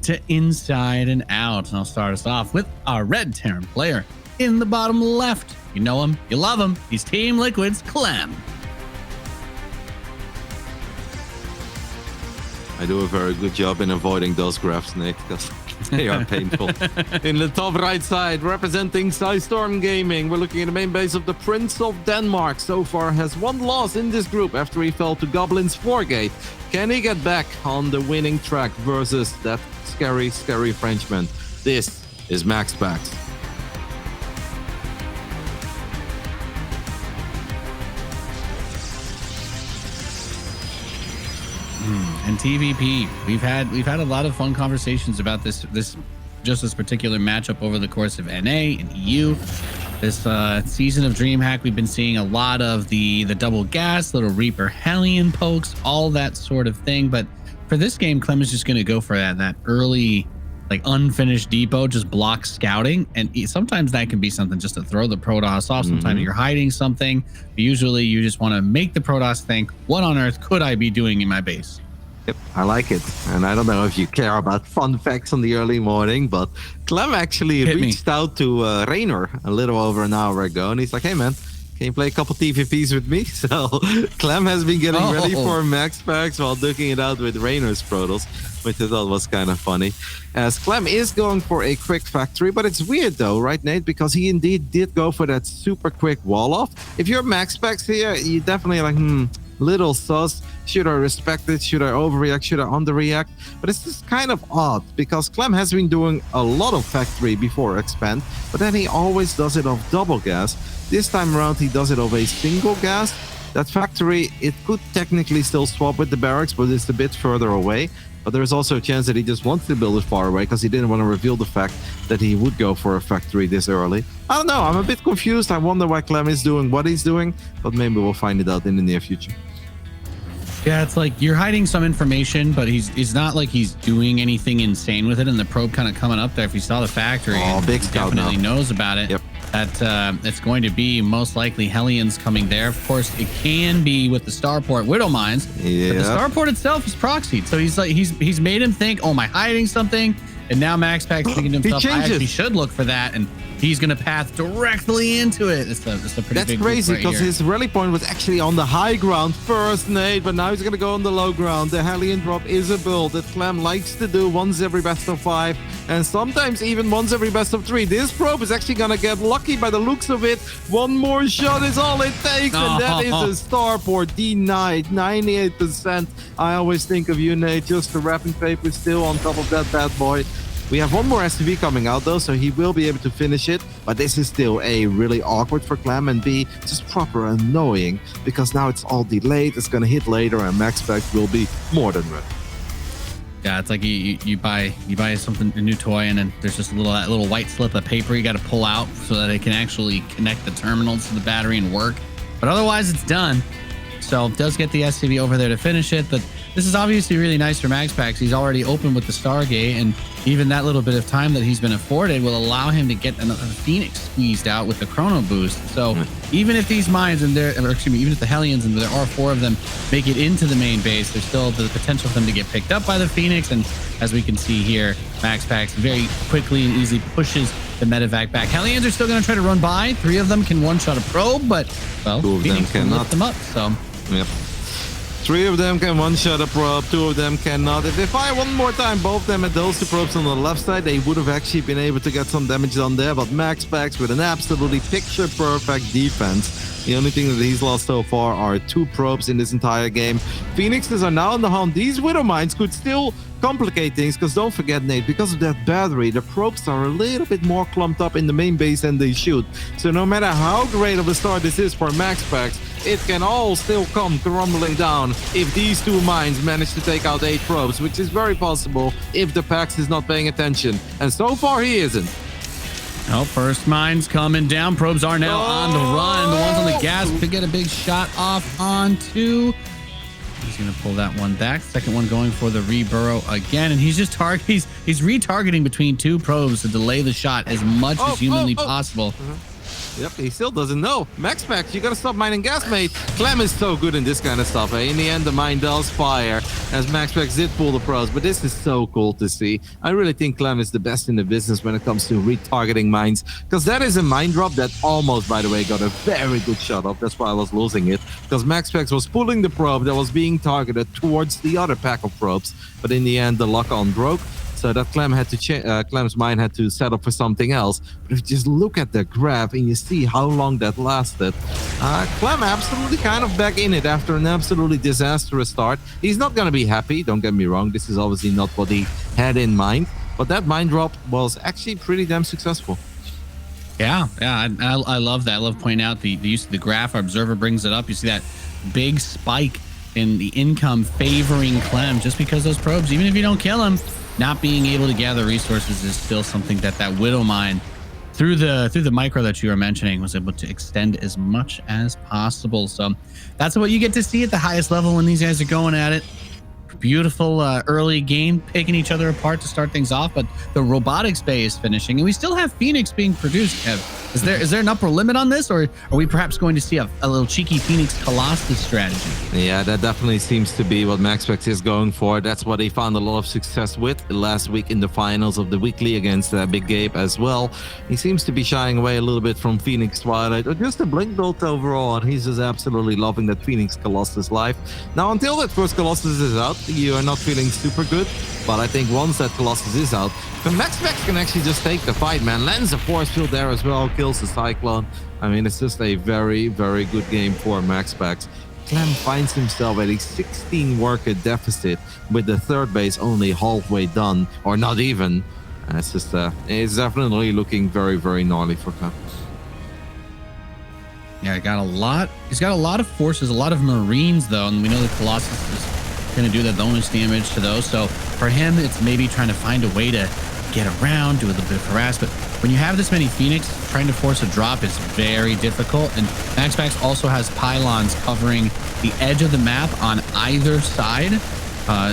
to inside and out. And I'll start us off with our red Terran player in the bottom left. You know him, you love him. He's Team Liquid's Clem. I do a very good job in avoiding those graphs, Nick, because they are painful. In the top right side, representing Storm Gaming, we're looking at the main base of the Prince of Denmark. So far has one loss in this group after he fell to Goblin's 4-gate. Can he get back on the winning track versus that scary, scary Frenchman? This is MaxPax. And TVP, we've had a lot of fun conversations about this particular matchup over the course of NA and EU. This season of DreamHack, we've been seeing a lot of the double gas, little Reaper Hellion pokes, all that sort of thing. But for this game, Clem is just going to go for that early, like unfinished depot, just block scouting. And sometimes that can be something just to throw the Protoss off. Sometimes you're hiding something. But usually you just want to make the Protoss think, what on earth could I be doing in my base? Yep, I like it. And I don't know if you care about fun facts on the early morning, but Clem actually reached out to Rainer a little over an hour ago, and he's like, hey man, can you play a couple TVPs with me? So Clem has been getting ready for MaxPax while duking it out with Rainer's Protoss, which I thought was kind of funny. As Clem is going for a quick factory, but it's weird though, right, Nate? Because he indeed did go for that super quick wall off. If you're MaxPax here, you definitely like, little sus. Should I respect it? Should I overreact? Should I underreact? But it's just kind of odd because Clem has been doing a lot of factory before expand, but then he always does it off double gas. This time around, he does it of a single gas. That factory, it could technically still swap with the barracks, but it's a bit further away. But there's also a chance that he just wants to build it far away because he didn't want to reveal the fact that he would go for a factory this early. I don't know. I'm a bit confused. I wonder why Clem is doing what he's doing, but maybe we'll find it out in the near future. Yeah, it's like you're hiding some information, but it's not like he's doing anything insane with it. And the probe kind of coming up there. If you saw the factory, big he definitely knows about it. Yep. That it's going to be most likely Hellions coming there. Of course, it can be with the starport Widow Mines, but the starport itself is proxied. So he's made him think, oh, am I hiding something? And now MaxPax thinking to himself, I actually should look for that, and he's going to path directly into it. It's a pretty That's big crazy because his rally point was actually on the high ground first, Nate, but now he's going to go on the low ground. The Hellion drop is a build that Clem likes to do once every best of 5, and sometimes even once every best of 3. This probe is actually going to get lucky by the looks of it. One more shot is all it takes, and that is a starport denied, 98%. I always think of you, Nate, just the wrapping paper still on top of that bad boy. We have one more SCV coming out though, so he will be able to finish it. But this is still A, really awkward for Clem, and B, just proper annoying because now it's all delayed. It's going to hit later, and MaxPax will be more than ready. Yeah, it's like you buy something, a new toy, and then there's just that little white slip of paper you got to pull out so that it can actually connect the terminals to the battery and work. But otherwise, it's done. So it does get the SCV over there to finish it, but this is obviously really nice for MaxPax. He's already open with the Stargate, and even that little bit of time that he's been afforded will allow him to get another Phoenix squeezed out with the Chrono Boost. So even if these mines even if the Hellions, and there are 4 of them, make it into the main base, there's still the potential for them to get picked up by the Phoenix. And as we can see here, MaxPax very quickly and easily pushes the medevac back. Hellions are still going to try to run by. 3 of them can one-shot a probe, but, well, 2 of them cannot lift them up, so... Yep. 3 of them can one-shot a probe, 2 of them cannot. If they fire one more time, both of them at those 2 probes on the left side, they would have actually been able to get some damage on there. But MaxPax with an absolutely picture-perfect defense. The only thing that he's lost so far are 2 probes in this entire game. Phoenixes are now on the hunt. These Widow Mines could still complicate things, because don't forget, Nate, because of that battery, the probes are a little bit more clumped up in the main base than they should. So no matter how great of a start this is for MaxPax, it can all still come crumbling down if these 2 mines manage to take out 8 probes, which is very possible if the Pax is not paying attention. And so far, he isn't. Oh, first mine's coming down. Probes are now on the run. The ones on the gas could get a big shot off onto. He's going to pull that one back. Second one going for the reburrow again. And he's just he's retargeting between 2 probes to delay the shot as much as humanly possible. Yep, he still doesn't know. MaxPax, you gotta stop mining gas, mate. Clem is so good in this kind of stuff, eh? In the end, the mine does fire, as MaxPax did pull the pros, but this is so cool to see. I really think Clem is the best in the business when it comes to retargeting mines, because that is a mine drop that almost, by the way, got a very good shot up. That's why I was losing it, because MaxPax was pulling the probe that was being targeted towards the other pack of probes, but in the end, the lock-on broke. So that Clem had to Clem's mine had to settle for something else. But if you just look at the graph and you see how long that lasted, Clem absolutely kind of back in it after an absolutely disastrous start. He's not going to be happy, don't get me wrong. This is obviously not what he had in mind. But that mine drop was actually pretty damn successful. Yeah, I love that. I love pointing out the use of the graph. Our observer brings it up. You see that big spike in the income favoring Clem just because those probes, even if you don't kill him, not being able to gather resources is still something that Widow mine through the micro that you were mentioning was able to extend as much as possible. So that's what you get to see at the highest level when these guys are going at it. Beautiful early game, picking each other apart to start things off, but the robotics bay is finishing, and we still have Phoenix being produced. Kev, is there an upper limit on this, or are we perhaps going to see a little cheeky Phoenix Colossus strategy? Yeah, that definitely seems to be what MaxPax is going for. That's what he found a lot of success with last week in the finals of the weekly against Big Gabe as well. He seems to be shying away a little bit from Phoenix Twilight or just a Blink build overall, and he's just absolutely loving that Phoenix Colossus life. Now, until that first Colossus is out, you are not feeling super good, but I think once that Colossus is out, then MaxPax can actually just take the fight, man. Lands a force field there as well, kills the Cyclone. I mean, it's just a very, very good game for MaxPax. Clem finds himself at a 16 worker deficit with the third base only halfway done, or not even. It's just, it's definitely looking very, very gnarly for Clem. Yeah, he's got a lot of forces, a lot of Marines though, and we know the Colossus is going to do that bonus damage to those. So for him, it's maybe trying to find a way to get around, do a little bit of harass. But when you have this many Phoenix, trying to force a drop is very difficult. And MaxPax also has pylons covering the edge of the map on either side.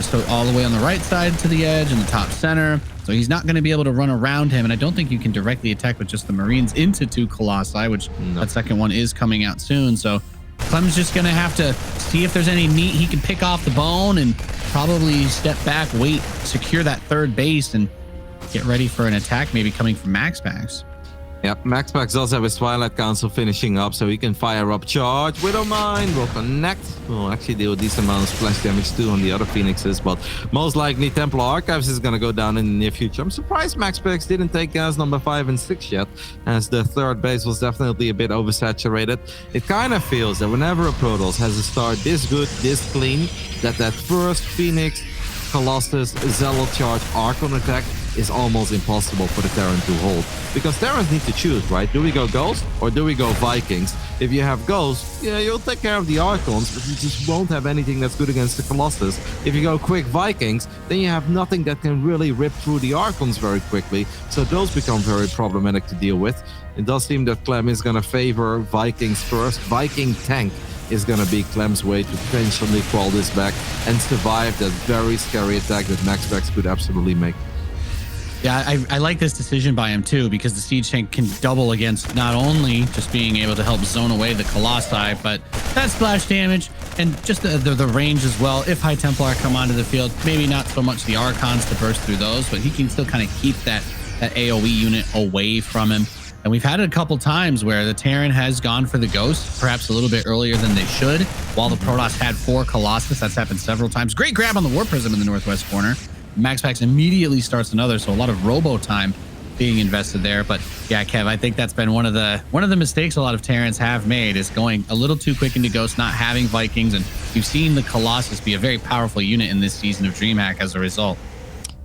So all the way on the right side to the edge and the top center. So he's not going to be able to run around him. And I don't think you can directly attack with just the Marines into 2 Colossi, which that second one is coming out soon. So Clem's just going to have to see if there's any meat he can pick off the bone and probably step back, wait, secure that third base and get ready for an attack maybe coming from MaxPax. Yep, MaxPax does have his Twilight Council finishing up, so he can fire up Charge. Widow Mine will connect. Will actually deal a decent amount of splash damage too on the other Phoenixes, but most likely Templar Archives is going to go down in the near future. I'm surprised MaxPax didn't take gas number 5 and 6 yet, as the third base was definitely a bit oversaturated. It kind of feels that whenever a Protoss has a start this good, this clean, that first Phoenix, Colossus, Zealot Charge, Archon attack is almost impossible for the Terran to hold. Because Terrans need to choose, right? Do we go Ghost or do we go Vikings? If you have Ghost, yeah, you'll take care of the Archons, but you just won't have anything that's good against the Colossus. If you go quick Vikings, then you have nothing that can really rip through the Archons very quickly. So those become very problematic to deal with. It does seem that Clem is going to favor Vikings first. Viking tank is going to be Clem's way to potentially crawl this back and survive that very scary attack that MaxPax could absolutely make. Yeah, I like this decision by him too, because the siege tank can double against not only just being able to help zone away the Colossi, but that splash damage and just the range as well. If High Templar come onto the field, maybe not so much the Archons to burst through those, but he can still kind of keep that AoE unit away from him. And we've had it a couple times where the Terran has gone for the Ghost, perhaps a little bit earlier than they should, while the Protoss had 4 Colossus. That's happened several times. Great grab on the War Prism in the northwest corner. MaxPax immediately starts another, so a lot of robo time being invested there. But yeah, Kev, I think that's been one of the mistakes a lot of Terrans have made, is going a little too quick into Ghost, not having Vikings, and you've seen the Colossus be a very powerful unit in this season of DreamHack as a result.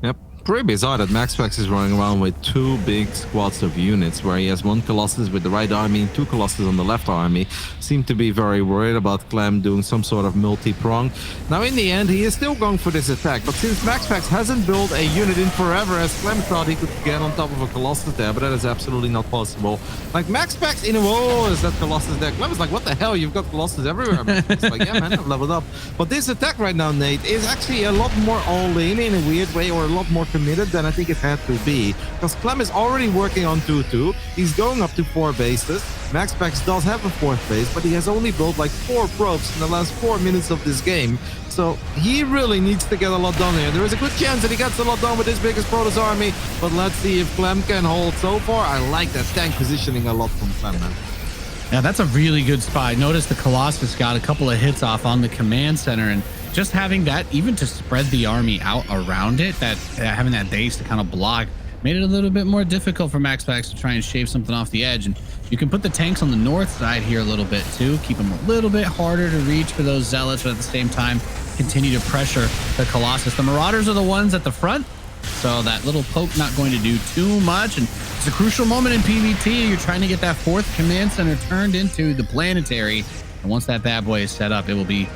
Yep. Pretty bizarre that MaxPax is running around with 2 big squads of units, where he has 1 Colossus with the right army and 2 Colossus on the left army. Seem to be very worried about Clem doing some sort of multi-prong. Now in the end, he is still going for this attack, but since MaxPax hasn't built a unit in forever, as Clem thought he could get on top of a Colossus there, but that is absolutely not possible. Like MaxPax in a whoa, is that Colossus there? Clem is like, what the hell, you've got Colossus everywhere, man. It's like, yeah man, I've leveled up. But this attack right now, Nate, is actually a lot more all-in a weird way, or a lot more overcommitted than I think it had to be. Because Clem is already working on 2-2. He's going up to 4 bases. MaxPax does have a 4th base, but he has only built like 4 probes in the last 4 minutes of this game. So he really needs to get a lot done here. There is a good chance that he gets a lot done with his biggest Protoss army, but let's see if Clem can hold. So far, I like that tank positioning a lot from Clem, man. Yeah, that's a really good spot. Notice the Colossus got a couple of hits off on the command center, and just having that, even to spread the army out around it, that having that base to kind of block, made it a little bit more difficult for MaxPax to try and shave something off the edge. And you can put the tanks on the north side here a little bit too, keep them a little bit harder to reach for those zealots, but at the same time, continue to pressure the Colossus. The Marauders are the ones at the front, so that little poke not going to do too much. And it's a crucial moment in PvT. You're trying to get that 4th command center turned into the planetary. And once that bad boy is set up, it will be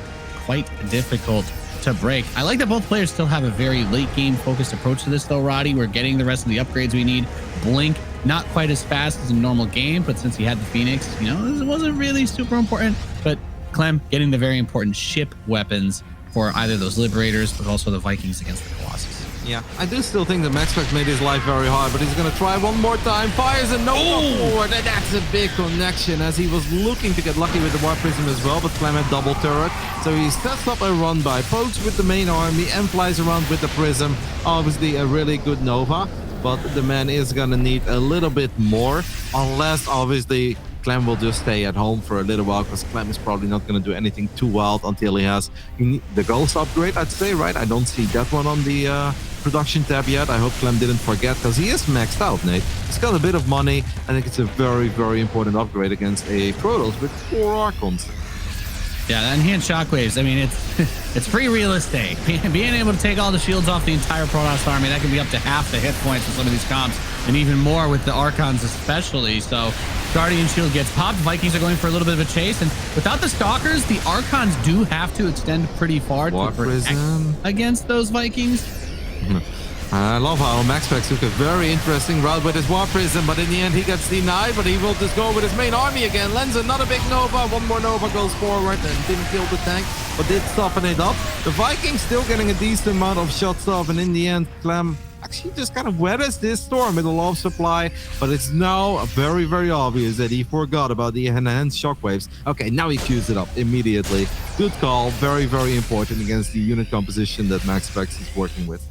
quite difficult to break. I like that both players still have a very late game focused approach to this though, Roddy. We're getting the rest of the upgrades we need. Blink, not quite as fast as a normal game, but since he had the Phoenix, you know, it wasn't really super important. But Clem getting the very important ship weapons for either those Liberators, but also the Vikings against the Colossus. Yeah, I do still think that MaxPax made his life very hard, but he's going to try one more time. Fires a Nova forward, and that's a big connection as he was looking to get lucky with the Warp Prism as well, but Clem had double turret. So he sets up a run by, pokes with the main army, and flies around with the Prism. Obviously a really good Nova, but the man is going to need a little bit more, unless obviously Clem will just stay at home for a little while, because Clem is probably not going to do anything too wild until he has the Ghost upgrade, I'd say, right? I don't see that one on the production tab yet. I hope Clem didn't forget, because he is maxed out, Nate. He's got a bit of money. I think it's a very, very important upgrade against a Protoss with 4 Archons. Yeah, that enhanced shockwaves. I mean, it's free real estate. Being able to take all the shields off the entire Protoss army, that can be up to half the hit points with some of these comps, and even more with the Archons especially. So Guardian Shield gets popped. Vikings are going for a little bit of a chase, and without the Stalkers, the Archons do have to extend pretty far to protect against those Vikings. I love how MaxPax took a very interesting route with his Warp Prism, but in the end he gets denied, but he will just go with his main army again. Lends another big Nova, one more Nova goes forward and didn't kill the tank, but did soften it up. The Vikings still getting a decent amount of shots off, and in the end, Clem actually just kind of weathers this storm with a lot of supply, but it's now very, very obvious that he forgot about the enhanced shockwaves. Okay, now he queues it up immediately. Good call, very, very important against the unit composition that MaxPax is working with.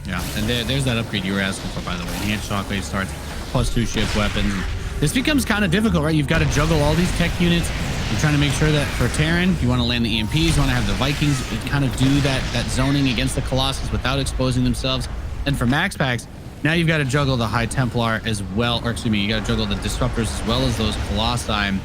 Yeah, and there's that upgrade you were asking for, by the way. Enhanced Shockwave starts +2 ship weapons. This becomes kind of difficult, right? You've got to juggle all these tech units. You're trying to make sure that for Terran, you want to land the EMPs, you want to have the Vikings kind of do that zoning against the Colossus without exposing themselves. And for MaxPax, now you've got to juggle the High Templar as well, or excuse me, you got to juggle the Disruptors as well as those Colossi. I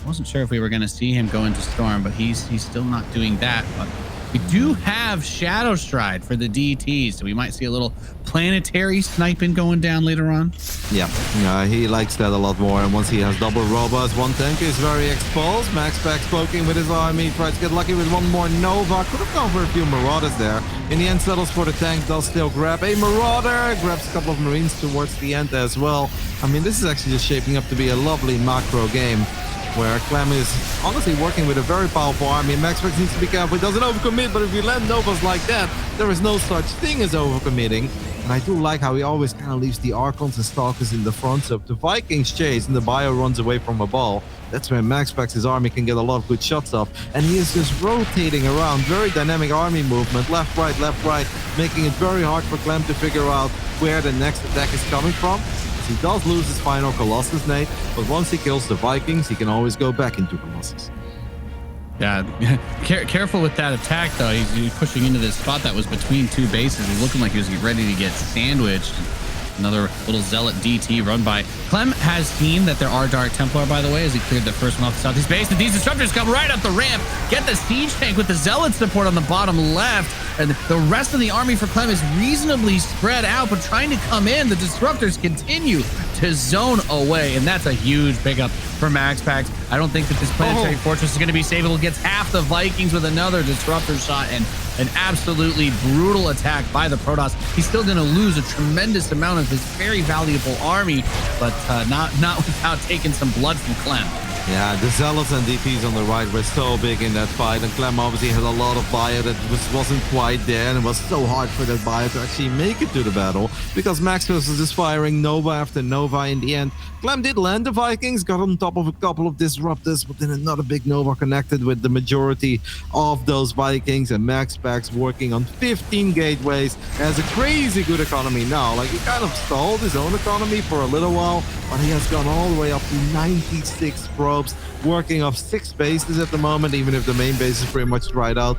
wasn't sure if we were going to see him go into Storm, but he's still not doing that. But we do have Shadow Stride for the DTs, so we might see a little planetary sniping going down later on. Yeah, he likes that a lot more, and once he has double robots, one tank is very exposed. MaxPax poking with his army, tries to get lucky with one more Nova. Could have gone for a few Marauders there. In the end, settles for the tank, does still grab a Marauder, grabs a couple of Marines towards the end as well. I mean, this is actually just shaping up to be a lovely macro game, where Clem is honestly working with a very powerful army. MaxPax needs to be careful. He doesn't overcommit, but if you land Novas like that, there is no such thing as overcommitting. And I do like how he always kind of leaves the Archons and Stalkers in the front. So if the Vikings chase and the Bio runs away from a ball, that's where MaxPax's army can get a lot of good shots off. And he is just rotating around, very dynamic army movement, left, right, making it very hard for Clem to figure out where the next attack is coming from. He does lose his final Colossus, Nate, but once he kills the Vikings, he can always go back into Colossus. Yeah, careful with that attack, though. He's pushing into this spot that was between 2 bases. He's looking like he was ready to get sandwiched. Another little Zealot DT run by. Clem has seen that there are Dark Templar, by the way, as he cleared the first one off the southeast base. And these Disruptors come right up the ramp, get the siege tank with the Zealot support on the bottom left. And the rest of the army for Clem is reasonably spread out, but trying to come in. The Disruptors continue to zone away, and that's a huge pickup for MaxPax. I don't think that this planetary fortress is going to be savable. Gets half the Vikings with another Disruptor shot, and an absolutely brutal attack by the Protoss. He's still going to lose a tremendous amount of his very valuable army, but not without taking some blood from Clem. Yeah, the Zealots and DPs on the right were so big in that fight, and Clem obviously had a lot of bio that wasn't quite there, and it was so hard for that bio to actually make it to the battle, because MaxPax was just firing Nova after Nova. In the end, Clem did land the Vikings, got on top of a couple of disruptors, but then another big Nova connected with the majority of those Vikings, and MaxPax working on 15 gateways, has a crazy good economy now. Like, he kind of stalled his own economy for a little while, but he has gone all the way up to 96 probes, working off 6 bases at the moment, even if the main base is pretty much dried out.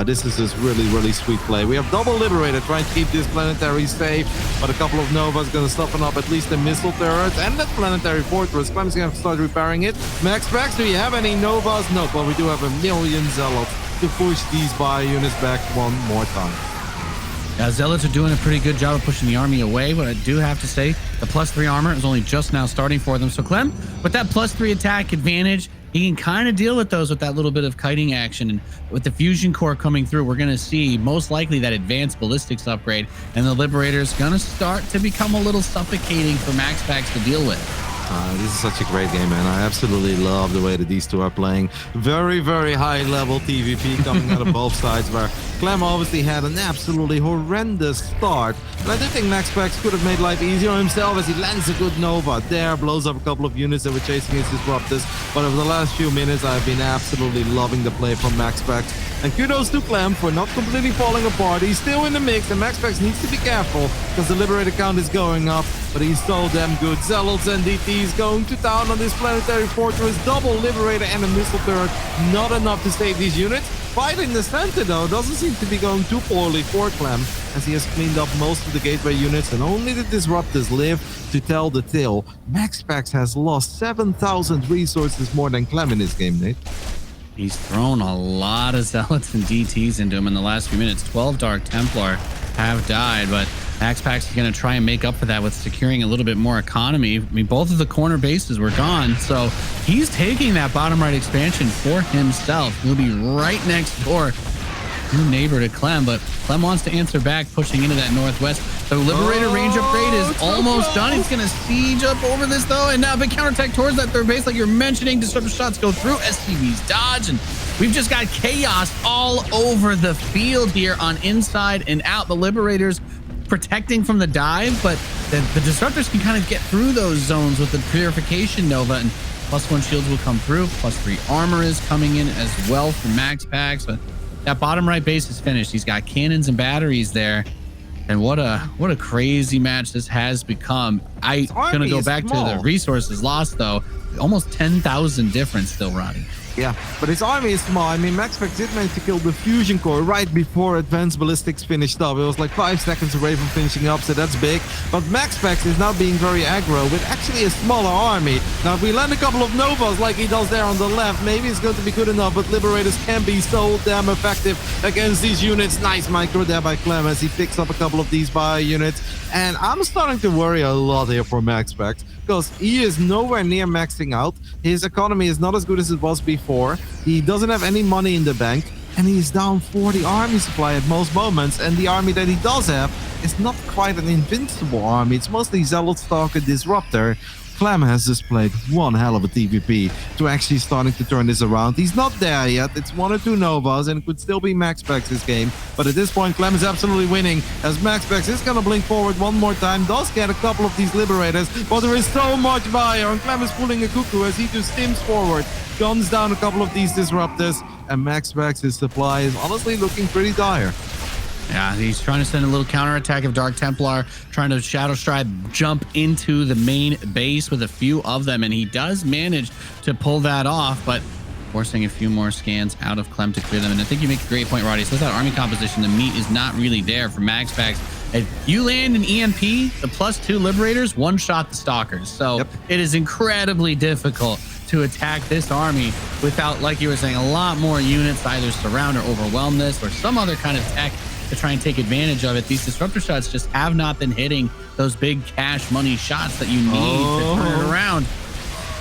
This is just really sweet play. We have double Liberator trying to keep this planetary safe, but a couple of Novas going to soften up at least the missile turret and that planetary fortress. Clem's going to have to start repairing it. MaxPax, do you have any Novas? No, but we do have a million Zealots to push these bio units back one more time. Zealots are doing a pretty good job of pushing the army away, but I do have to say the +3 armor is only just now starting for them. So Clem, with that +3 attack advantage, he can kind of deal with those with that little bit of kiting action. And with the fusion core coming through, we're going to see most likely that advanced ballistics upgrade, and the Liberator is going to start to become a little suffocating for MaxPax to deal with. This is such a great game, man. I absolutely love the way that these two are playing. Very high level TVP coming out of both sides, where Clem obviously had an absolutely horrendous start. But I do think MaxPax could have made life easier on himself as he lands a good Nova there, blows up a couple of units that were chasing his disruptors. But over the last few minutes, I've been absolutely loving the play from MaxPax. And kudos to Clem for not completely falling apart. He's still in the mix, and MaxPax needs to be careful because the Liberator count is going up. But he's so damn good. Zealots and DTs going to town on this planetary fortress. Double Liberator and a missile turret. Not enough to save these units. Fight in the center, though, doesn't seem to be going too poorly for Clem, as he has cleaned up most of the gateway units, and only the disruptors live to tell the tale. MaxPax has lost 7,000 resources more than Clem in this game, Nate. He's thrown a lot of Zealots and DTs into him in the last few minutes. 12 Dark Templar have died, but MaxPax is going to try and make up for that with securing a little bit more economy. I mean, both of the corner bases were gone, so he's taking that bottom right expansion for himself. He'll be right next door, new neighbor to Clem, but Clem wants to answer back, pushing into that northwest. The Liberator range upgrade is almost done. He's going to siege up over this, though, and now big counterattack towards that third base, like you're mentioning. Disruptive shots go through, SCVs dodge, and we've just got chaos all over the field here on inside and out. The Liberators protecting from the dive, but the disruptors can kind of get through those zones with the purification Nova, and +1 shields will come through. +3 armor is coming in as well for MaxPax, but that bottom right base is finished. He's got cannons and batteries there, and what a crazy match this has become. I'm gonna go back to the resources lost, though. Almost 10,000 difference still, Roddy. Yeah, but his army is small. I mean, MaxPax did manage to kill the fusion core right before advanced ballistics finished up. It was like 5 seconds away from finishing up, so that's big. But MaxPax is now being very aggro with actually a smaller army. Now, if we land a couple of Novas like he does there on the left, maybe it's going to be good enough, but Liberators can be so damn effective against these units. Nice micro there by Clem as he picks up a couple of these bio units. And I'm starting to worry a lot here for MaxPax, because he is nowhere near maxing out. His economy is not as good as it was before. He doesn't have any money in the bank, and he's down 40 army supply at most moments. And the army that he does have is not quite an invincible army. It's mostly Zealot, Stalker, Disruptor. Clem has displayed one hell of a TVP to actually starting to turn this around. He's not there yet. It's 1 or 2 Novas, and it could still be MaxPax's game. But at this point, Clem is absolutely winning, as MaxPax is going to blink forward one more time. Does get a couple of these Liberators, but there is so much fire, and Clem is pulling a cuckoo as he just steams forward. Guns down a couple of these Disruptors, and MaxPax's supply is honestly looking pretty dire. Yeah, he's trying to send a little counterattack of Dark Templar, trying to Shadow Stride jump into the main base with a few of them, and he does manage to pull that off, but forcing a few more scans out of Clem to clear them. And I think you make a great point, Roddy. So that army composition, the meat is not really there for MaxPax. If you land an EMP, the +2 Liberators one-shot the Stalkers. So It is incredibly difficult to attack this army without, like you were saying, a lot more units either surround or overwhelm this, or some other kind of tech to try and take advantage of it. These disruptor shots just have not been hitting those big cash money shots that you need to turn it around.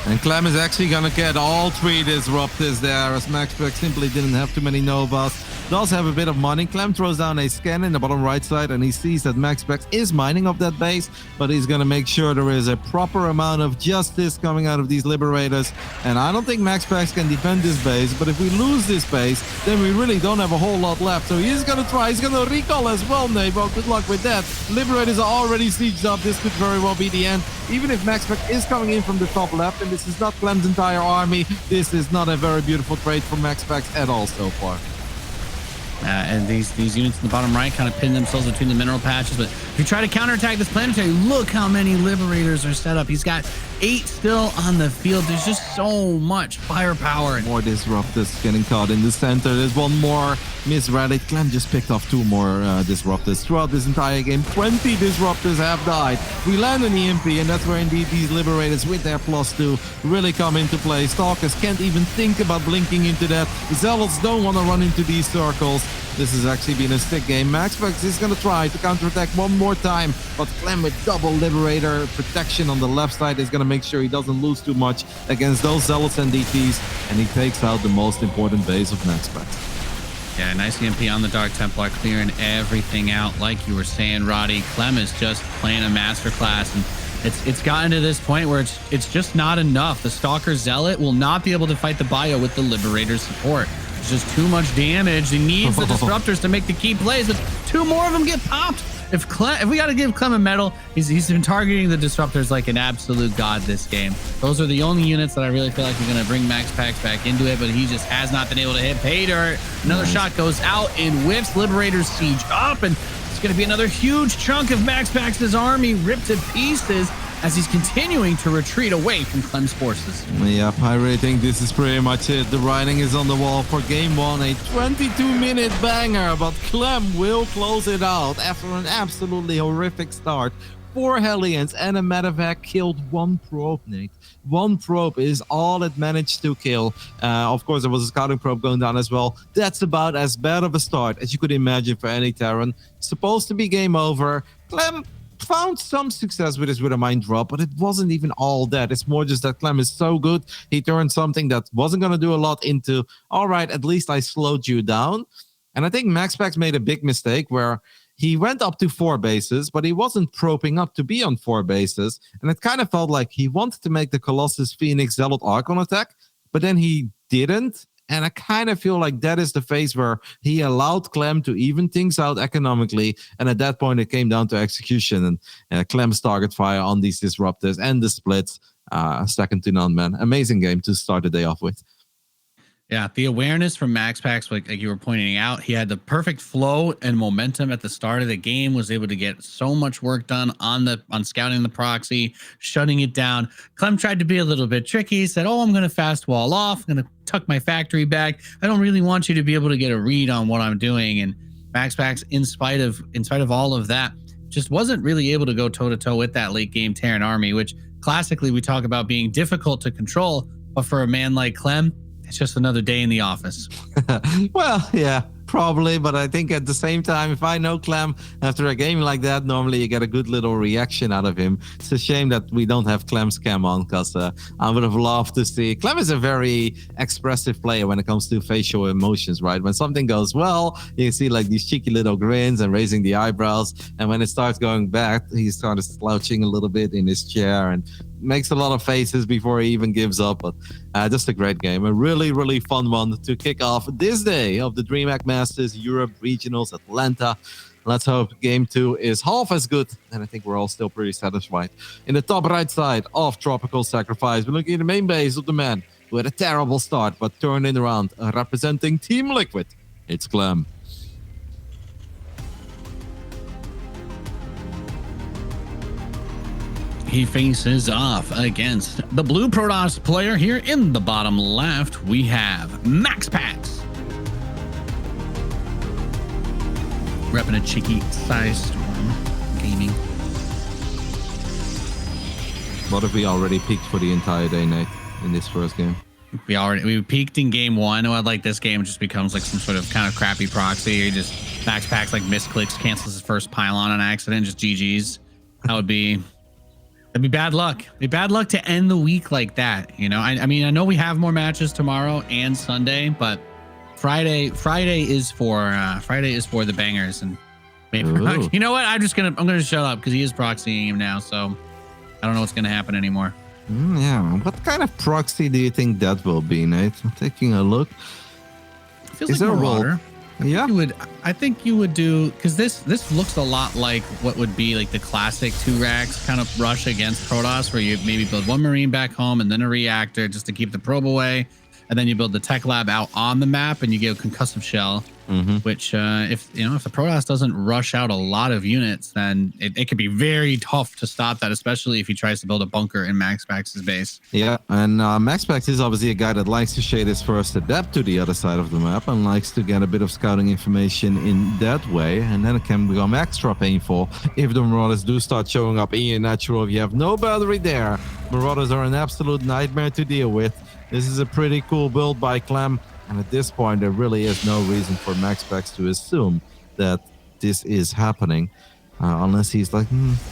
And Clem is actually going to get all 3 disruptors there, as MaxPax simply didn't have too many Novas. does have a bit of money. Clem throws down a scan in the bottom right side, and he sees that MaxPax is mining up that base, but he's going to make sure there is a proper amount of justice coming out of these liberators. And I don't think MaxPax can defend this base, but if we lose this base, then we really don't have a whole lot left. So he is going to try. He's going to recall as well, Nate. Well, good luck with that. Liberators are already sieged up. This could very well be the end. Even if MaxPax is coming in from the top left, and this is not Clem's entire army, this is not a very beautiful trade for MaxPax at all so far. And these units in the bottom right kind of pin themselves between the mineral patches. But if you try to counterattack this planetary, look how many liberators are set up. He's got 8 still on the field. There's just so much firepower. More disruptors getting caught in the center. There's one more misread it. Clem just picked off 2 more disruptors throughout this entire game. 20 disruptors have died. We land an EMP, and that's where indeed these liberators with their +2 really come into play. Stalkers can't even think about blinking into that. The Zealots don't want to run into these circles. This has actually been a stick game. MaxPax is going to try to counterattack one more time, but Clem with double Liberator protection on the left side is going to make sure he doesn't lose too much against those Zealots and DTs, and he takes out the most important base of MaxPax. Yeah, nice EMP on the Dark Templar, clearing everything out. Like you were saying, Roddy, Clem is just playing a masterclass, and it's gotten to this point where it's just not enough. The Stalker Zealot will not be able to fight the bio with the Liberator support. It's just too much damage. He needs the disruptors to make the key plays, but 2 more of them get popped. If we got to give Clem a medal, he's been targeting the disruptors like an absolute god this game. Those are the only units that I really feel like are going to bring MaxPax back into it, but he just has not been able to hit pay dirt. Another shot goes out and whiffs. Liberators siege up, and it's going to be another huge chunk of MaxPax's army ripped to pieces as he's continuing to retreat away from Clem's forces. Yep, I really think this is pretty much it. The writing is on the wall for game 1. A 22-minute banger, but Clem will close it out after an absolutely horrific start. 4 Hellions and a medevac killed 1 probe, Nate. 1 probe is all it managed to kill. Of course, there was a scouting probe going down as well. That's about as bad of a start as you could imagine for any Terran. Supposed to be game over. Clem found some success with his Withermine drop, but it wasn't even all that. It's more just that Clem is so good. He turned something that wasn't going to do a lot into, all right, at least I slowed you down. And I think MaxPax made a big mistake where he went up to 4 bases, but he wasn't probing up to be on 4 bases. And it kind of felt like he wanted to make the Colossus Phoenix Zealot Archon attack, but then he didn't. And I kind of feel like that is the phase where he allowed Clem to even things out economically. And at that point, it came down to execution. And Clem's target fire on these disruptors and the splits, second to none, man. Amazing game to start the day off with. Yeah, the awareness from MaxPax, like you were pointing out, he had the perfect flow and momentum at the start of the game, was able to get so much work done on scouting the proxy, shutting it down. Clem tried to be a little bit tricky. He said, I'm going to fast wall off. I'm going to tuck my factory back. I don't really want you to be able to get a read on what I'm doing. And MaxPax, in spite of all of that, just wasn't really able to go toe-to-toe with that late game Terran army, which classically we talk about being difficult to control. But for a man like Clem, it's just another day in the office. Well, yeah, probably. But I think at the same time, if I know Clem after a game like that, normally you get a good little reaction out of him. It's a shame that we don't have Clem's cam on, because I would have loved to see. Clem is a very expressive player when it comes to facial emotions, right? When something goes well, you see like these cheeky little grins and raising the eyebrows. And when it starts going back, he starts slouching a little bit in his chair and makes a lot of faces before he even gives up. But just a great game. A really, really fun one to kick off this day of the DreamHack Masters Europe Regionals Atlanta. Let's hope game 2 is half as good, and I think we're all still pretty satisfied. In the top right side of Tropical Sacrifice, we're looking at the main base of the man who had a terrible start but turned it around, representing Team Liquid. It's Clem. He faces off against the blue Protoss player. Here in the bottom left, we have MaxPax. Repping a cheeky size storm gaming. What if we already peaked for the entire day, Nate, in this first game? We peaked in game 1. Oh, I'd like this game just becomes like some sort of kind of crappy proxy. He just MaxPax like misclicks, cancels his first pylon on accident, just GG's. That'd be bad luck. It'd be bad luck to end the week like that. You know, I mean, I know we have more matches tomorrow and Sunday, but Friday is for the bangers, and maybe you know what? I'm gonna shut up because he is proxying him now, so I don't know what's gonna happen anymore. Yeah, what kind of proxy do you think that will be, Nate? I'm taking a look. It feels like Marauder. Yeah, I think you would do, because this looks a lot like what would be like the classic 2 racks kind of rush against Protoss, where you maybe build 1 Marine back home and then a reactor just to keep the probe away, and then you build the tech lab out on the map and you get a concussive shell. Which if the Protoss doesn't rush out a lot of units, then it could be very tough to stop that, especially if he tries to build a bunker in MaxPax's base. Yeah, and MaxPax is obviously a guy that likes to shade his first adept to the other side of the map and likes to get a bit of scouting information in that way, and then it can become extra painful if the Marauders do start showing up in your natural. If you have no battery there, Marauders are an absolute nightmare to deal with. This is a pretty cool build by Clem. And at this point, there really is no reason for MaxPax to assume that this is happening. Unless he's like,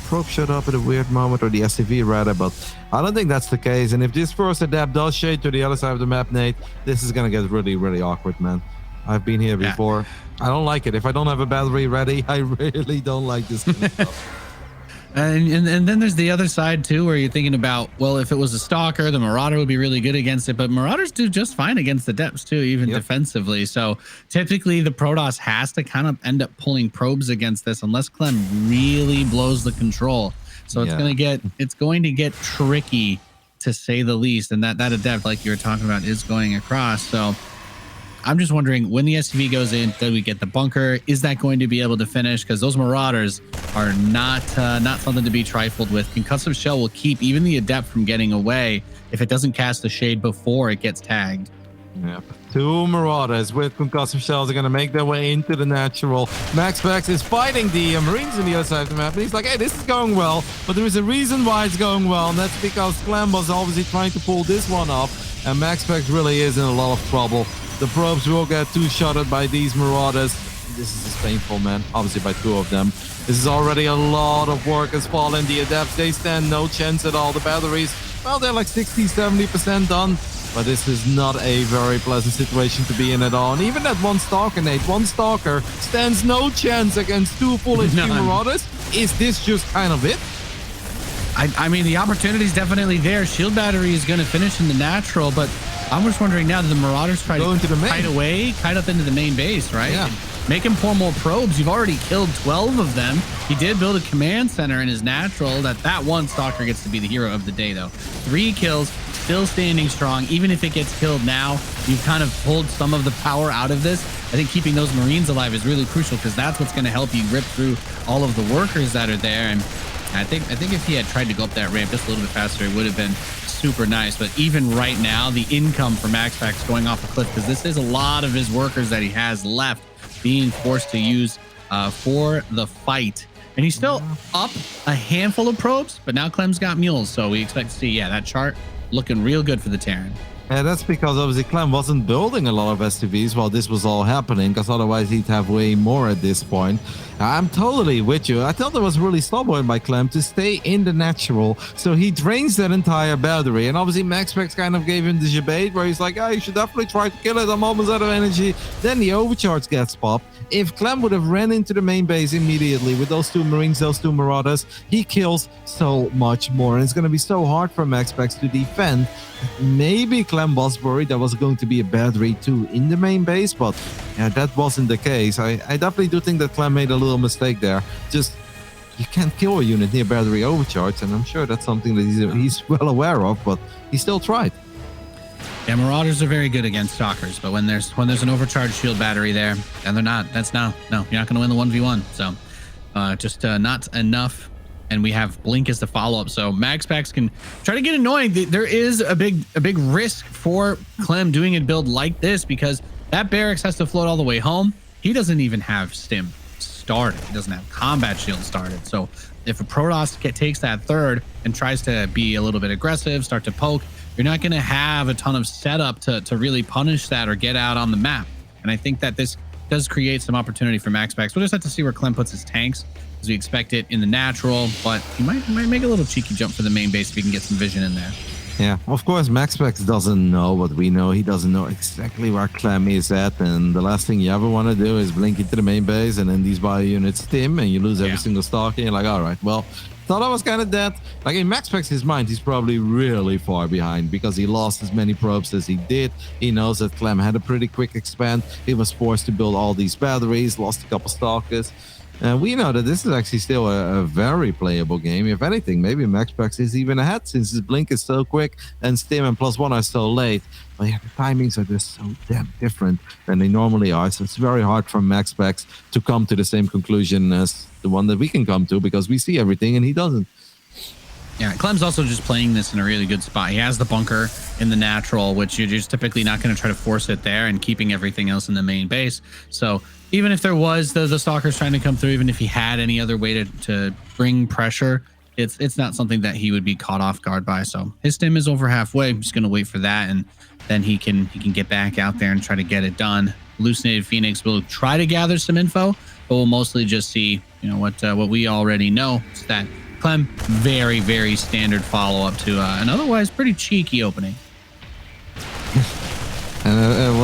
probe showed up at a weird moment, or the SCV rather, but I don't think that's the case. And if this first adept does shade to the other side of the map, Nate, this is going to get really, really awkward, man. I've been here before. I don't like it. If I don't have a battery ready, I really don't like this kind of stuff. And then there's the other side too, where you're thinking about, well, if it was a stalker, the Marauder would be really good against it, but Marauders do just fine against the depths too, even defensively. So typically the Protoss has to kind of end up pulling probes against this unless Clem really blows the control. So it's going to get tricky, to say the least. And that adept, like you were talking about, is going across. So I'm just wondering, when the SCV goes in, do we get the bunker? Is that going to be able to finish? Because those Marauders are not something to be trifled with. Concussive shell will keep even the adept from getting away if it doesn't cast the shade before it gets tagged. Yep. 2 Marauders with concussive shells are going to make their way into the natural. MaxPax is fighting the Marines on the other side of the map, and he's like, hey, this is going well, but there is a reason why it's going well, and that's because Clem was obviously trying to pull this one off, and MaxPax really is in a lot of trouble. The probes will get 2-shotted by these Marauders. This is just painful, man. Obviously by 2 of them. This is already a lot of work has fallen. The adepts, they stand no chance at all. The batteries, well, they're like 60-70% done. But this is not a very pleasant situation to be in at all. And even that 1 Stalker, Nate, 1 Stalker stands no chance against 2 full HP Marauders. Is this just kind of it? I mean, the opportunity is definitely there. Shield battery is going to finish in the natural, but I'm just wondering now, that the Marauders try to kite up into the main base, right? Yeah. Make him pour more probes. You've already killed 12 of them. He did build a command center in his natural. That 1 Stalker gets to be the hero of the day, though. 3 kills, still standing strong. Even if it gets killed now, you've kind of pulled some of the power out of this. I think keeping those Marines alive is really crucial, because that's what's going to help you rip through all of the workers that are there. And I think if he had tried to go up that ramp just a little bit faster, it would have been super nice. But even right now, the income for MaxPax going off a cliff, because this is a lot of his workers that he has left being forced to use for the fight. And he's still up a handful of probes, but now Clem's got mules, so we expect to see, that chart looking real good for the Terran. Yeah, that's because obviously Clem wasn't building a lot of SCVs while this was all happening, because otherwise he'd have way more at this point. I'm totally with you. I thought that was really stubborn by Clem to stay in the natural, so he drains that entire battery. And obviously MaxPax kind of gave him the debate where he's like, you should definitely try to kill it. I'm almost out of energy. Then the overcharge gets popped. If Clem would have ran into the main base immediately with those 2 Marines, those 2 Marauders, he kills so much more. And it's going to be so hard for MaxPax to defend. Maybe Clem was worried there was going to be a battery too in the main base, but that wasn't the case. I definitely do think that Clem made a little mistake there. Just, you can't kill a unit near battery overcharge, and I'm sure that's something that he's well aware of, but he still tried. Yeah, Marauders are very good against Stalkers, but when there's an overcharged shield battery there, and they're not, you're not going to win the 1v1. So just not enough. And we have Blink as the follow-up, so MaxPax can try to get annoying. There is a big risk for Clem doing a build like this, because that barracks has to float all the way home. He doesn't even have stim started. He doesn't have combat shield started. So if a Protoss takes that 3rd and tries to be a little bit aggressive, start to poke, you're not going to have a ton of setup to really punish that or get out on the map. And I think that this does create some opportunity for MaxPax. We'll just have to see where Clem puts his tanks, as we expect it in the natural, but he might make a little cheeky jump for the main base if he can get some vision in there. Yeah, of course, MaxPax doesn't know what we know. He doesn't know exactly where Clem is at. And the last thing you ever want to do is blink into the main base and then these bio units stim and you lose every single stock. And you're like, all right, well, thought I was kind of dead. Like in MaxPax's mind, he's probably really far behind because he lost as many probes as he did. He knows that Clem had a pretty quick expand. He was forced to build all these batteries, lost a couple stalkers. We know that this is actually still a very playable game. If anything, maybe MaxPax is even ahead since his blink is so quick and Stim and +1 are so late. But yeah, the timings are just so damn different than they normally are. So it's very hard for MaxPax to come to the same conclusion as the one that we can come to because we see everything and he doesn't. Yeah, Clem's also just playing this in a really good spot. He has the bunker in the natural, which you're just typically not going to try to force it there and keeping everything else in the main base. So even if there was the stalkers trying to come through, even if he had any other way to bring pressure, it's not something that he would be caught off guard by. So his stim is over halfway. I'm just going to wait for that, and then he can get back out there and try to get it done. Hallucinated Phoenix will try to gather some info, but we'll mostly just see, what we already know. It's that Clem, very, very standard follow-up to an otherwise pretty cheeky opening. And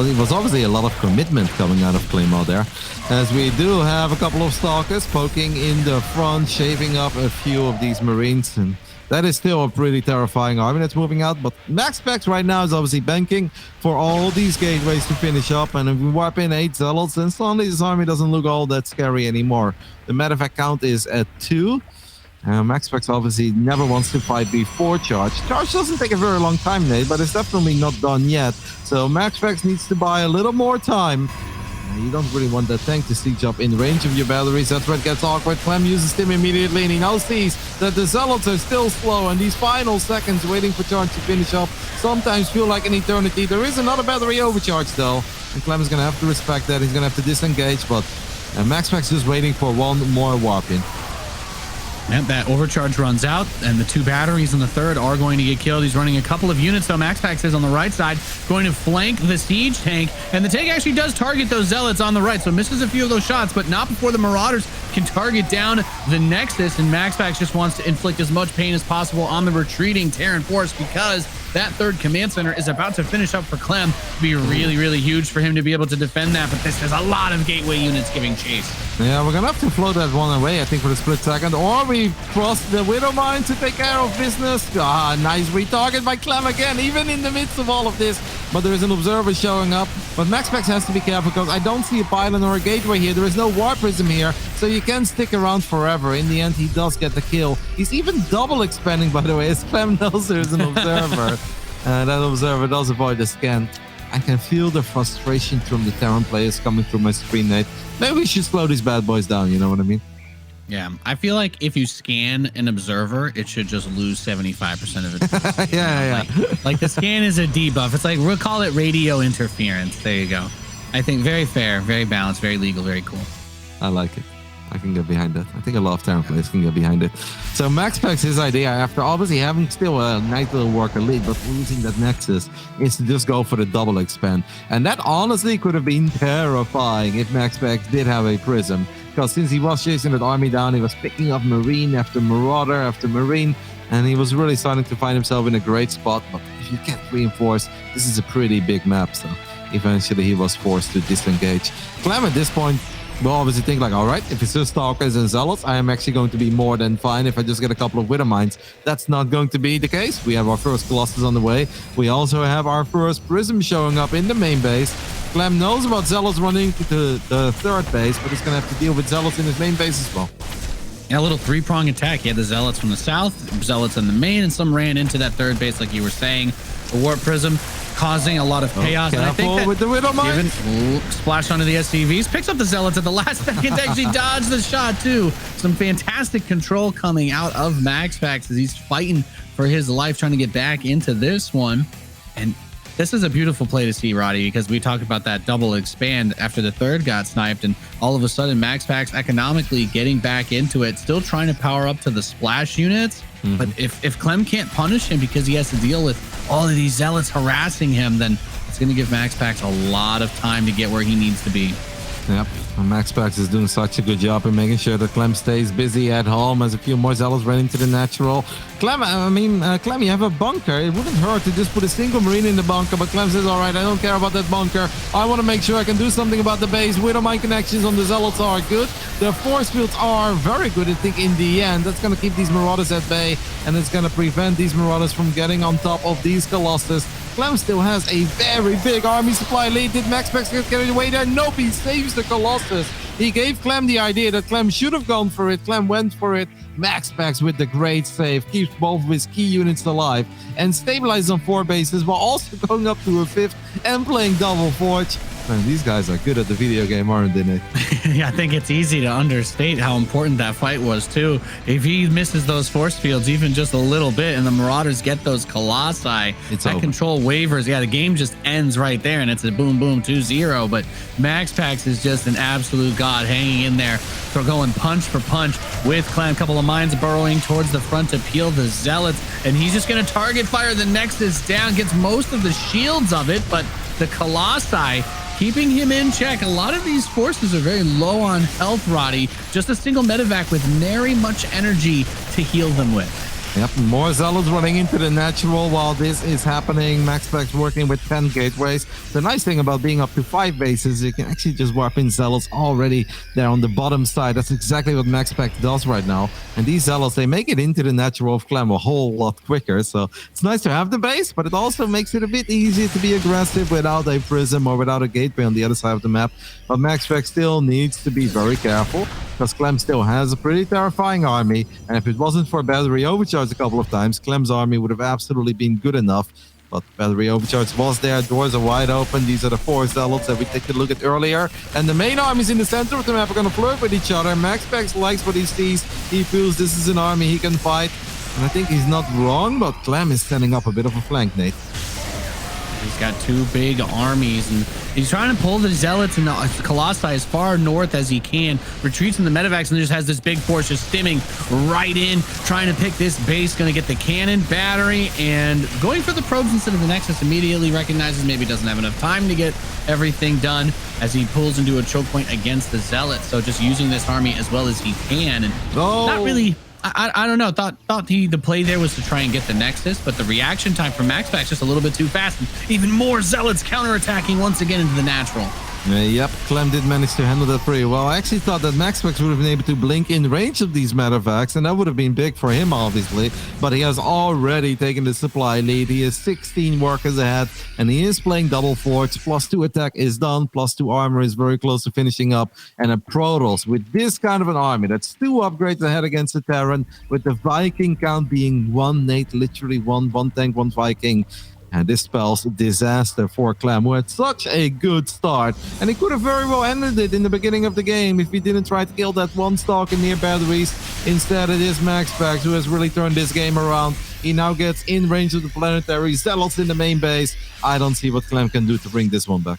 it was obviously a lot of commitment coming out of Claymore there, as we do have a couple of stalkers poking in the front, shaving up a few of these Marines, and that is still a pretty terrifying army that's moving out. But MaxPax right now is obviously banking for all these gateways to finish up, and if we wipe in 8 zealots, then suddenly this army doesn't look all that scary anymore. The medevac count is at 2. MaxPax obviously never wants to fight before charge. Charge doesn't take a very long time, Nate, but it's definitely not done yet. So MaxPax needs to buy a little more time. You don't really want that tank to siege up in range of your batteries. That's where it gets awkward. Clem uses Stim immediately, and he now sees that the Zealots are still slow, and these final seconds waiting for charge to finish up sometimes feel like an eternity. There is another battery overcharge, though, and Clem is going to have to respect that. He's going to have to disengage, but MaxPax is waiting for one more warp-in. And that overcharge runs out, and the 2 batteries in the third are going to get killed. He's running a couple of units, though. MaxPax is on the right side, going to flank the siege tank, and the tank actually does target those zealots on the right, so misses a few of those shots, but not before the Marauders can target down the Nexus, and MaxPax just wants to inflict as much pain as possible on the retreating Terran force because that third command center is about to finish up for Clem. It'd be really, really huge for him to be able to defend that, but this is a lot of gateway units giving chase. Yeah, we're gonna have to float that one away, I think, for a split second, or we cross the Widow Mine to take care of business. Nice retarget by Clem again, even in the midst of all of this. But there is an observer showing up. But MaxPax has to be careful because I don't see a pylon or a gateway here. There is no war prism here, so you can stick around forever. In the end, he does get the kill. He's even double expanding, by the way, as Clem knows there's an observer. That observer does avoid the scan. I can feel the frustration from the Terran players coming through my screen, Nate. Maybe we should slow these bad boys down, you know what I mean? Yeah, I feel like if you scan an observer, it should just lose 75% of its yeah. Like the scan is a debuff. It's like, we'll call it radio interference. There you go. I think very fair, very balanced, very legal, very cool. I like it. I can get behind that. I think a lot of Terran players can get behind it. So MaxPax, his idea, after obviously having still a nice little worker lead, but losing that Nexus, is to just go for the double expand. And that honestly could have been terrifying if MaxPax did have a prism. Because since he was chasing that army down, he was picking up Marine after Marauder after Marine, and he was really starting to find himself in a great spot. But if you can't reinforce, this is a pretty big map, so eventually he was forced to disengage. Clem at this point will obviously think like, all right, if it's just Stalkers and Zealots, I am actually going to be more than fine if I just get a couple of Widow Mines. That's not going to be the case. We have our first Colossus on the way. We also have our first Prism showing up in the main base. Clem knows about Zealots running to the third base, but he's going to have to deal with Zealots in his main base as well. Yeah, a little 3-prong attack. He had the Zealots from the south, Zealots in the main, and some ran into that third base, like you were saying. The Warp Prism causing a lot of chaos. And I think that with the Widow Mine. Splash onto the SCVs, picks up the Zealots at the last second to actually dodge the shot too. Some fantastic control coming out of MaxPax as he's fighting for his life, trying to get back into this one. And this is a beautiful play to see, Roddy, because we talked about that double expand after the third got sniped, and all of a sudden MaxPax economically getting back into it, still trying to power up to the splash units. But if Clem can't punish him because he has to deal with all of these Zealots harassing him, then it's going to give MaxPax a lot of time to get where he needs to be. Yep, and MaxPax is doing such a good job in making sure that Clem stays busy at home, as a few more zealots running to the natural. Clem, Clem, you have a bunker. It wouldn't hurt to just put a single marine in the bunker, but Clem says, all right, I don't care about that bunker. I want to make sure I can do something about the base. Widow mine connections on the zealots are good. The force fields are very good, I think, in the end. That's going to keep these marauders at bay, and it's going to prevent these marauders from getting on top of these colossus. Clem still has a very big army supply lead. Did MaxPax get it away there? Nope, he saves the Colossus. He gave Clem the idea that Clem should have gone for it. Clem went for it. MaxPax with the great save keeps both of his key units alive and stabilizes on 4 bases while also going up to a 5th and playing double forge. Man, these guys are good at the video game, aren't they? Yeah, I think it's easy to understate how important that fight was, too. If he misses those force fields even just a little bit and the Marauders get those Colossi, that over. Control wavers. Yeah, the game just ends right there, and it's a boom, boom, 2-0. But MaxPax is just an absolute god hanging in there. So going punch for punch with Clem. A couple of mines burrowing towards the front to peel the Zealots, and he's just going to target fire the Nexus down, gets most of the shields of it, but the Colossi keeping him in check. A lot of these forces are very low on health, Roddy. Just a single medevac with very much energy to heal them with. Yep, more zealots running into the natural while this is happening. MaxPax working with 10 gateways. The nice thing about being up to 5 bases, you can actually just warp in zealots already there on the bottom side. That's exactly what MaxPax does right now. And these zealots, they make it into the natural of Clem a whole lot quicker. So it's nice to have the base, but it also makes it a bit easier to be aggressive without a prism or without a gateway on the other side of the map. But MaxPax still needs to be very careful, because Clem still has a pretty terrifying army, and if it wasn't for battery overcharge a couple of times, Clem's army would have absolutely been good enough. But battery overcharge was there, doors are wide open. These are the 4 zealots that we took a look at earlier, and the main armies in the center of the map are going to flirt with each other. MaxPax likes what he sees. He feels this is an army he can fight, and I think he's not wrong, but Clem is setting up a bit of a flank, Nate. He's got 2 big armies, and he's trying to pull the Zealots and the Colossi as far north as he can. Retreats in the medevacs and just has this big force just stimming right in, trying to pick this base. Going to get the cannon battery and going for the probes instead of the Nexus. Immediately recognizes maybe doesn't have enough time to get everything done as he pulls into a choke point against the Zealots. So just using this army as well as he can, and not really. I don't know. Thought the play there was to try and get the Nexus, but the reaction time from MaxPax just a little bit too fast. And even more Zealots counterattacking once again into the natural. Yep, Clem did manage to handle that pretty well. I actually thought that MaxPax would have been able to blink in range of these medevacs, and that would have been big for him, obviously. But he has already taken the supply lead. He is 16 workers ahead, and he is playing double forge. +2 attack is done, +2 armor is very close to finishing up. And a Protoss with this kind of an army, that's 2 upgrades ahead against the Terran, with the Viking count being 1, Nate, literally 1 tank, 1 Viking. And this spells disaster for Clem, who had such a good start. And he could have very well ended it in the beginning of the game if he didn't try to kill that 1 stalker near batteries. Instead, it is MaxPax who has really turned this game around. He now gets in range of the planetary, Zealots in the main base. I don't see what Clem can do to bring this one back.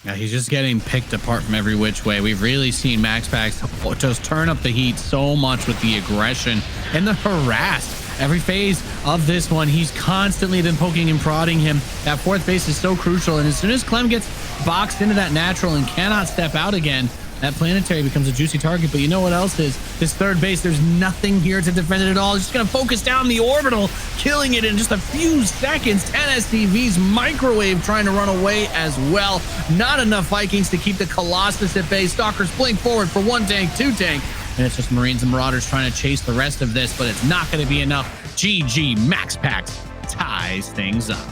Yeah, he's just getting picked apart from every which way. We've really seen MaxPax just turn up the heat so much with the aggression and the harass. Every phase of this one, he's constantly been poking and prodding him. That 4th base is so crucial, and as soon as Clem gets boxed into that natural and cannot step out again, that planetary becomes a juicy target. But you know what else is? This 3rd base, there's nothing here to defend it at all. He's just going to focus down the orbital, killing it in just a few seconds. 10 SCVs, microwave trying to run away as well. Not enough Vikings to keep the Colossus at bay. Stalkers blink forward for 1 tank, 2 tank. And it's just Marines and Marauders trying to chase the rest of this, but it's not going to be enough. GG, MaxPax ties things up.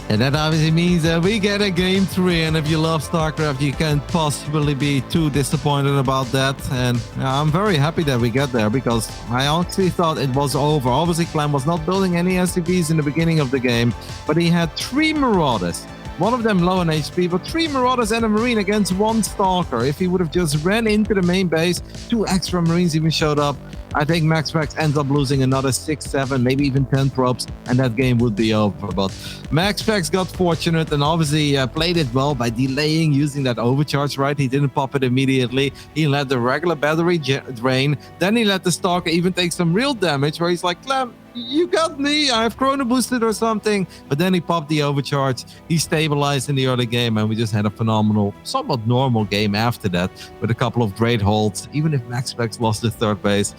And that obviously means that we get a game 3, and if you love StarCraft, you can't possibly be too disappointed about that. And I'm very happy that we get there, because I actually thought it was over. Obviously, Clem was not building any SCVs in the beginning of the game, but he had 3 Marauders. One of them low on HP, but 3 Marauders and a Marine against 1 Stalker. If he would have just ran into the main base, 2 extra Marines even showed up, I think MaxPax ends up losing another 6, 7, maybe even 10 probes, and that game would be over. But MaxPax got fortunate and obviously played it well by delaying, using that overcharge, right? He didn't pop it immediately. He let the regular battery drain. Then he let the Stalker even take some real damage, where he's like, Clem, you got me. I've chrono boosted or something. But then he popped the overcharge. He stabilized in the early game, and we just had a phenomenal, somewhat normal game after that with a couple of great holds, even if MaxPax lost the third base.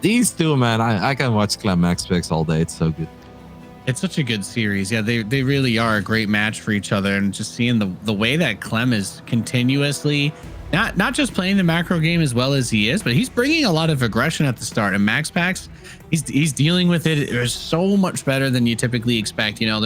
These two, man, I can watch Clem MaxPax all day. It's so good. It's such a good series. Yeah, they really are a great match for each other. And just seeing the way that Clem is continuously not just playing the macro game as well as he is, but he's bringing a lot of aggression at the start. And MaxPax, he's dealing with it. It's so much better than you typically expect. You know,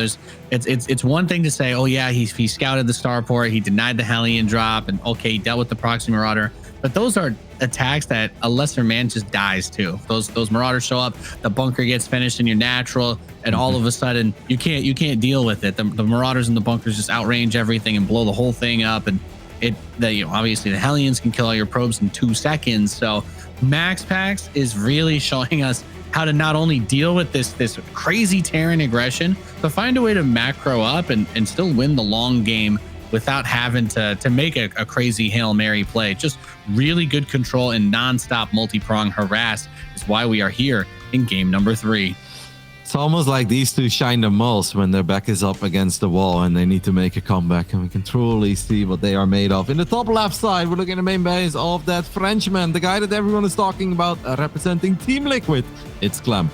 it's one thing to say, oh yeah, he scouted the starport, he denied the Hellion drop, and okay, he dealt with the proxy marauder. But those are attacks that a lesser man just dies to. Those marauders show up, the bunker gets finished in your natural, and all of a sudden you can't deal with it. The marauders and the bunkers just outrange everything and blow the whole thing up. And obviously the Hellions can kill all your probes in 2 seconds. So MaxPax is really showing us how to not only deal with this crazy Terran aggression, but find a way to macro up and still win the long game without having to make a crazy Hail Mary play. Just really good control and nonstop multi-prong harass is why we are here in game number 3. It's almost like these two shine the most when their back is up against the wall and they need to make a comeback, and we can truly see what they are made of. In the top left side, we're looking at the main base of that Frenchman, the guy that everyone is talking about, representing Team Liquid. It's Clem.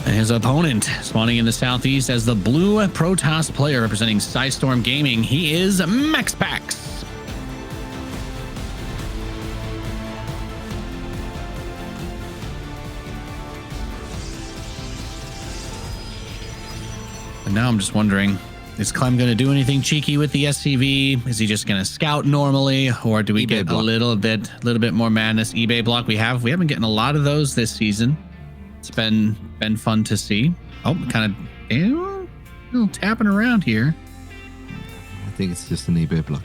And his opponent, spawning in the southeast as the blue Protoss player representing Psystorm Gaming, he is MaxPax. And now I'm just wondering, is Clem going to do anything cheeky with the SCV? Is he just going to scout normally, or do we get a little bit more madness? eBay block. We have been getting a lot of those this season. It's been fun to see. Oh, kind of a little tapping around here. I think it's just an eBay block.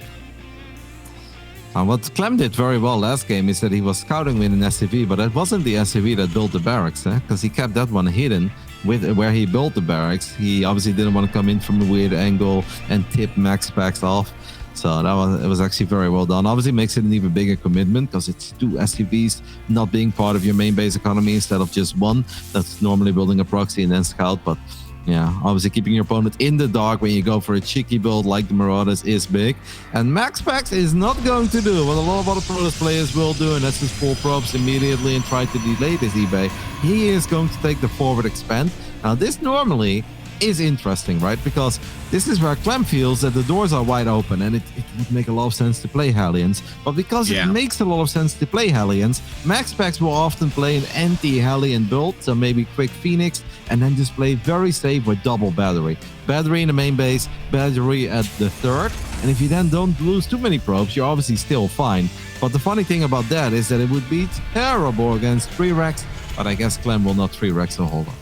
What Clem did very well last game is that he was scouting with an SCV, but it wasn't the SCV that built the barracks, because he kept that one hidden with where he built the barracks. He obviously didn't want to come in from a weird angle and tip MaxPax off. So it was actually very well done. Obviously makes it an even bigger commitment because it's 2 SCVs not being part of your main base economy instead of just one that's normally building a proxy and then scout. But yeah, obviously keeping your opponent in the dark when you go for a cheeky build like the Marauders is big. And MaxPax is not going to do what a lot of other Protoss players will do, and that's just pull probes immediately and try to delay this eBay. He is going to take the forward expand. Now this normally is interesting, right? Because this is where Clem feels that the doors are wide open and it would make a lot of sense to play Hellions. But because it makes a lot of sense to play Hellions, MaxPax will often play an anti-Hellion build, so maybe quick Phoenix, and then just play very safe with double battery. Battery in the main base, battery at the third, and if you then don't lose too many probes, you're obviously still fine. But the funny thing about that is that it would be terrible against 3 racks, but I guess Clem will not 3 racks a hold on.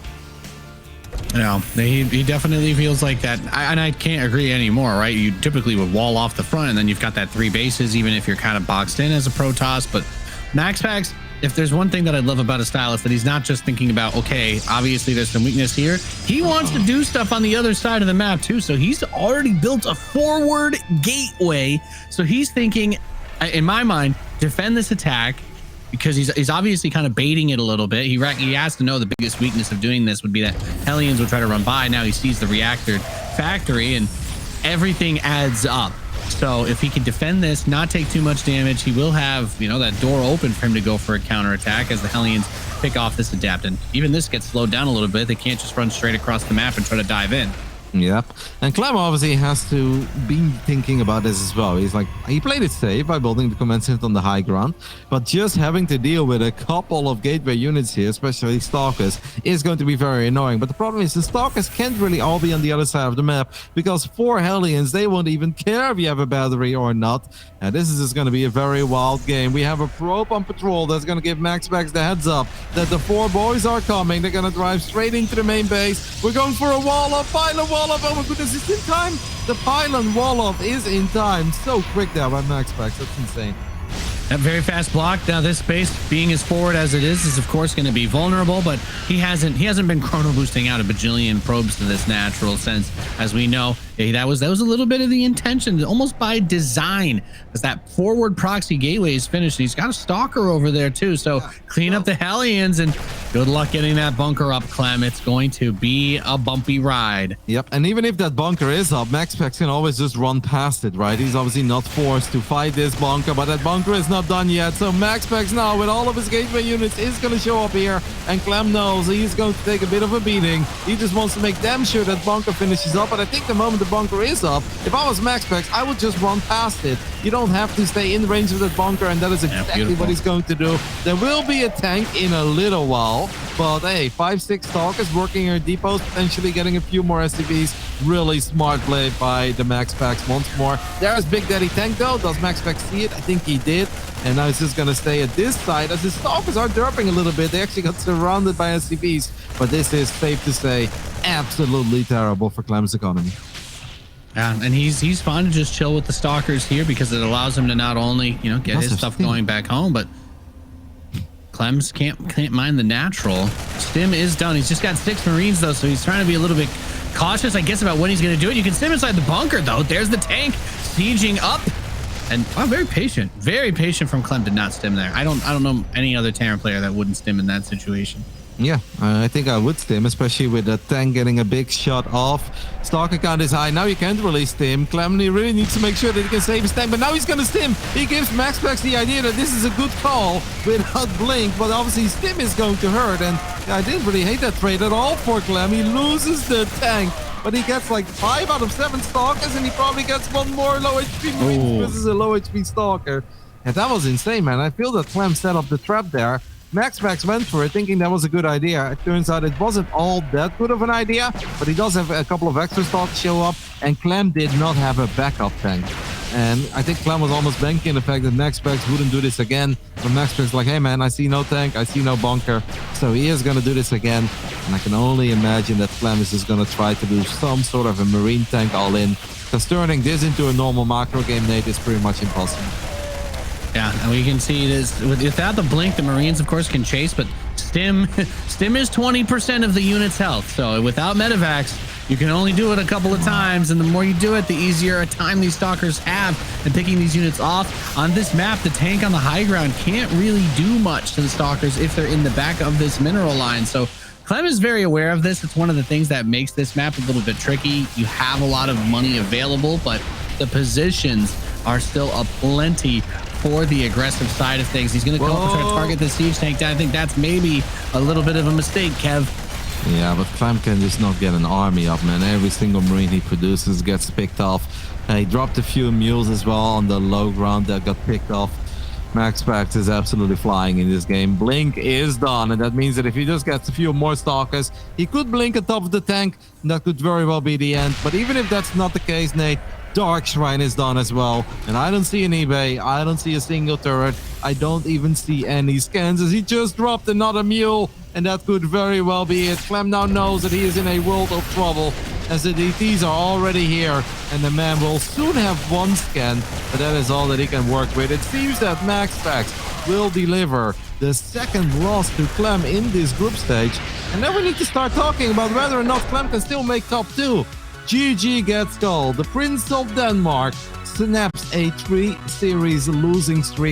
No, he definitely feels like that. And I can't agree anymore, right? You typically would wall off the front and then you've got that 3 bases, even if you're kind of boxed in as a Protoss. But MaxPax, if there's one thing that I love about his style, is that he's not just thinking about, okay, obviously there's some weakness here. He wants to do stuff on the other side of the map too. So he's already built a forward gateway. So he's thinking, in my mind, defend this attack, because he's obviously kind of baiting it a little bit. He has to know the biggest weakness of doing this would be that Hellions would try to run by. Now he sees the reactor factory and everything adds up. So if he can defend this, not take too much damage, he will have, that door open for him to go for a counterattack as the Hellions pick off this adapt. And even this gets slowed down a little bit. They can't just run straight across the map and try to dive in. Yep. And Clem obviously has to be thinking about this as well. He's like, he played it safe by building the command center on the high ground, but just having to deal with a couple of gateway units here, especially Stalkers, is going to be very annoying. But the problem is the Stalkers can't really all be on the other side of the map, because 4 Hellions, they won't even care if you have a battery or not. And this is just going to be a very wild game. We have a probe on patrol that's going to give MaxPax the heads up that the 4 boys are coming. They're going to drive straight into the main base. We're going for a wall-up, pylon wall-up. Oh my goodness, it's in time. The pylon wall-up is in time. So quick there by MaxPax. That's insane. That very fast block. Now this base, being as forward as it is of course going to be vulnerable, but he hasn't been chrono boosting out a bajillion probes to this natural, since, as we know, Yeah, that was a little bit of the intention, almost by design, as that forward proxy gateway is finished. He's got a stalker over there too, so clean up the Hellions and good luck getting that bunker up, Clem. It's going to be a bumpy ride. Yep, and even if that bunker is up, MaxPax can always just run past it, right? He's obviously not forced to fight this bunker, but that bunker is not done yet. So MaxPax now, with all of his gateway units, is going to show up here, and Clem knows he's going to take a bit of a beating. He just wants to make damn sure that bunker finishes up, but I think the moment the bunker is up, if I was MaxPax, I would just run past it. You don't have to stay in range of that bunker, and that is exactly what he's going to do. There will be a tank in a little while, but hey, 5-6 stalkers working here at depots, potentially getting a few more SCVs. Really smart play by the MaxPax once more. There's Big Daddy Tank though. Does MaxPax see it? I think he did. And now he's just going to stay at this side as the stalkers are derping a little bit. They actually got surrounded by SCVs, but this is safe to say absolutely terrible for Clem's economy. Yeah, and he's fine to just chill with the stalkers here because it allows him to not only, you know, get his stuff going back home, but Clem's can't mind the natural. Stim is done. He's just got 6 Marines though, so he's trying to be a little bit cautious, I guess, about when he's going to do it. You can stim inside the bunker though. There's the tank sieging up, and wow, very patient from Clem to not stim there. I don't know any other Terran player that wouldn't stim in that situation. Yeah, I think I would stim, especially with the tank getting a big shot off. Stalker count is high. Now you can't really stim. Clem really needs to make sure that he can save his tank, but now he's going to stim. He gives MaxPax the idea that this is a good call without blink, but obviously stim is going to hurt, and I didn't really hate that trade at all for Clem. He loses the tank, but he gets like 5 out of 7 stalkers, and he probably gets 1 more low HP Marine versus a low HP stalker. And that was insane, man. I feel that Clem set up the trap there. MaxPax went for it, thinking that was a good idea. It turns out it wasn't all that good of an idea, but he does have a couple of extra stalks show up, and Clem did not have a backup tank. And I think Clem was almost banking the fact that MaxPax wouldn't do this again. But MaxPax like, hey man, I see no tank, I see no bunker. So he is going to do this again. And I can only imagine that Clem is just going to try to do some sort of a Marine tank all in. Because turning this into a normal macro game, Nate, is pretty much impossible. Yeah, and we can see this without the blink, the Marines of course can chase, but stim is 20% of the unit's health. So without medevacs, you can only do it a couple of times, and the more you do it, the easier a time these stalkers have in picking these units off. On this map, the tank on the high ground can't really do much to the stalkers if they're in the back of this mineral line. So Clem is very aware of this. It's one of the things that makes this map a little bit tricky. You have a lot of money available, but the positions are still aplenty for the aggressive side of things. He's going to go up and try to target the siege tank down. I think that's maybe a little bit of a mistake, Kev. Yeah, but Clem can just not get an army up, man. Every single Marine he produces gets picked off. He dropped a few mules as well on the low ground that got picked off. MaxPax is absolutely flying in this game. Blink is done, and that means that if he just gets a few more stalkers, he could blink on top of the tank, and that could very well be the end. But even if that's not the case, Nate, Dark Shrine is done as well, and I don't see an eBay, I don't see a single turret, I don't even see any scans as he just dropped another mule, and that could very well be it. Clem now knows that he is in a world of trouble as the DTs are already here, and the man will soon have 1 scan, but that is all that he can work with. It seems that MaxPax will deliver the second loss to Clem in this group stage, and then we need to start talking about whether or not Clem can still make top 2. GG gets gold. The Prince of Denmark snaps a 3-series losing streak